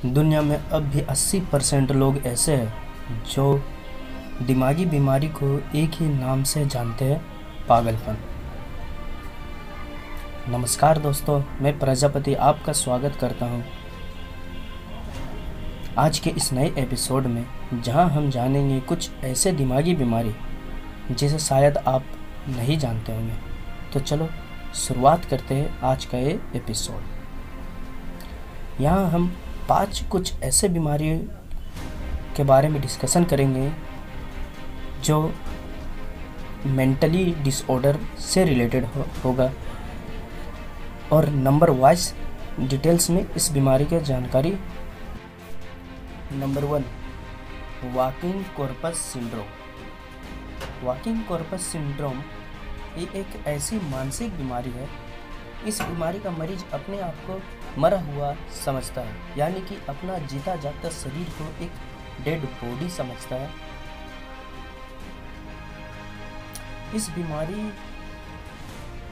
दुनिया में अब भी 80% लोग ऐसे हैं जो दिमागी बीमारी को एक ही नाम से जानते हैं, पागलपन। नमस्कार दोस्तों, मैं प्रजापति आपका स्वागत करता हूं आज के इस नए एपिसोड में, जहां हम जानेंगे कुछ ऐसे दिमागी बीमारी जिसे शायद आप नहीं जानते होंगे। तो चलो शुरुआत करते हैं आज का ये एपिसोड। यहाँ हम 5 कुछ ऐसे बीमारियों के बारे में डिस्कशन करेंगे जो मेंटली डिसऑर्डर से रिलेटेड होगा, और नंबर वाइज डिटेल्स में इस बीमारी की जानकारी। Number 1, walking corpus syndrome. Walking corpus syndrome ये एक ऐसी मानसिक बीमारी है। इस बीमारी का मरीज अपने आप को मरा हुआ समझता है, यानी कि अपना जीता जागता शरीर को एक डेड बॉडी समझता है। इस बीमारी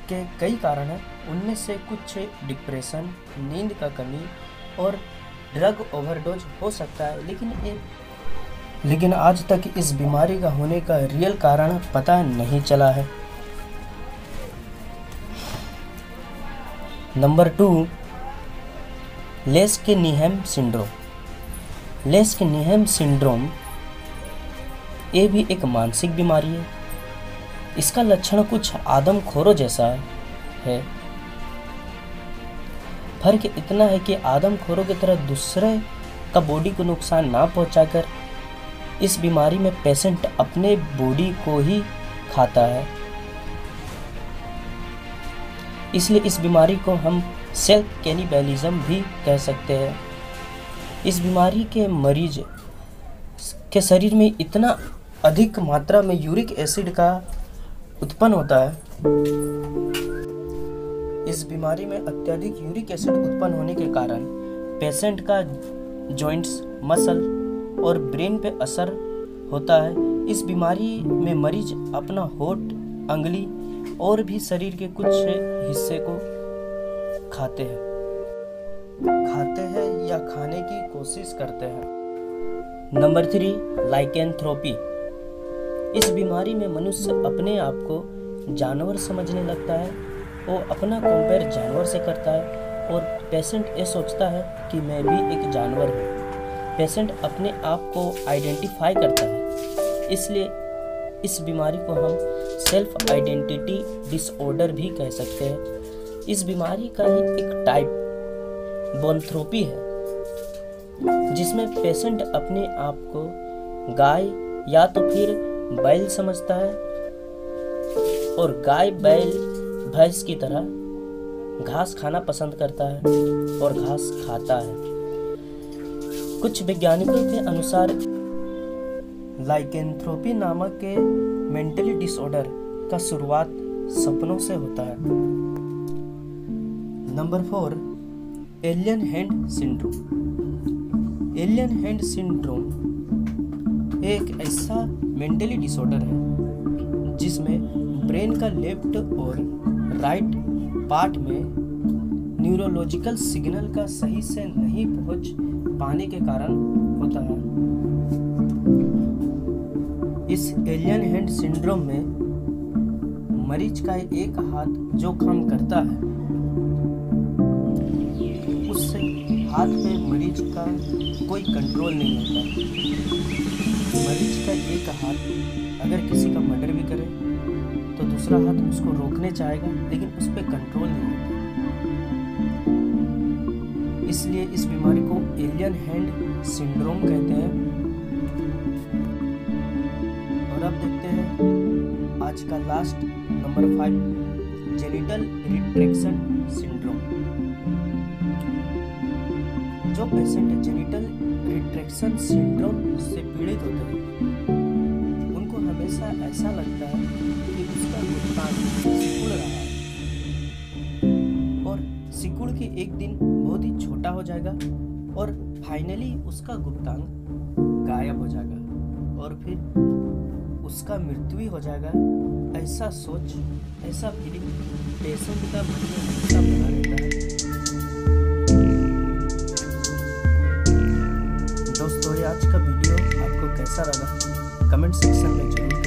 के कई कारण हैं, उनमें से कुछ डिप्रेशन, नींद का कमी और ड्रग ओवरडोज हो सकता है, लेकिन आज तक इस बीमारी का होने का रियल कारण पता नहीं चला है। Number 2, Lesch Nyhan syndrome. Lesch Nyhan syndrome ये भी एक मानसिक बीमारी है। इसका लक्षण कुछ आदमखोरों जैसा है। फर्क इतना है कि आदमखोरों की तरह दूसरे का बॉडी को नुकसान ना पहुंचाकर इस बीमारी में पेशेंट अपने बॉडी को ही खाता है। इसलिए इस बीमारी को हम सेल्फ कैनिबलिज्म भी कह सकते हैं। इस बीमारी के मरीज के शरीर में इतना अधिक मात्रा में यूरिक एसिड का उत्पन्न होता है। इस बीमारी में अत्यधिक यूरिक एसिड उत्पन्न होने के कारण पेशेंट का जॉइंट्स, मसल और ब्रेन पे असर होता है। इस बीमारी में मरीज अपना होठ, अंगुली और भी शरीर के कुछ हिस्से को खाते हैं या खाने की कोशिश करते हैं। नंबर 3, लाइकेंथ्रोपी। इस बीमारी में मनुष्य अपने आप को जानवर समझने लगता है। वो अपना कंपेयर जानवर से करता है और पेशेंट ये सोचता है कि मैं भी एक जानवर हूँ। पेशेंट अपने आप को आइडेंटिफाई करता है। इसलिए इस बीमारी को हम सेल्फ आइडेंटिटी डिसऑर्डर भी कह सकते हैं। इस बीमारी का ही एक टाइप बोनथ्रोपी है, जिसमें पेशेंट अपने आप को गाय या तो फिर बैल समझता है और गाय, बैल, भैंस की तरह घास खाना पसंद करता है और घास खाता है। कुछ वैज्ञानिकों के अनुसार लाइकेंथ्रोपी नामक के मेंटली डिसऑर्डर का शुरुआत सपनों से होता है। Number 4, alien hand syndrome. Alien hand syndrome एक ऐसा मेंटली डिसऑर्डर है जिसमें ब्रेन का लेफ्ट और राइट पार्ट में न्यूरोलॉजिकल सिग्नल का सही से नहीं पहुंच पाने के कारण होता है। इस एलियन हैंड सिंड्रोम में मरीज का एक हाथ जो काम करता है, उससे हाथ पे मरीज का कोई कंट्रोल नहीं होता। मरीज का एक हाथ अगर किसी का मर्डर भी करे तो दूसरा हाथ उसको रोकने चाहेगा, लेकिन उस पर कंट्रोल नहीं होता। इसलिए इस बीमारी को एलियन हैंड सिंड्रोम कहते हैं। और अब देखते हैं आज का last, number 5, genital retraction syndrome. जो पेशेंट जेनिटल रिट्रैक्शन सिंड्रोम से पीड़ित होते हैं, उनको हमेशा ऐसा लगता है कि उसका गुप्तांग सिकुड़ रहा है और सिकुड़ के एक दिन बहुत ही छोटा हो जाएगा और फाइनली उसका गुप्तांग गायब हो जाएगा और फिर उसका मृत्यु हो जाएगा। ऐसा सोच, ऐसा फीलिंग पेशेंट का मन में हमेशा बना रहता है। और ये आज का वीडियो आपको कैसा लगा कमेंट सेक्शन में जरूर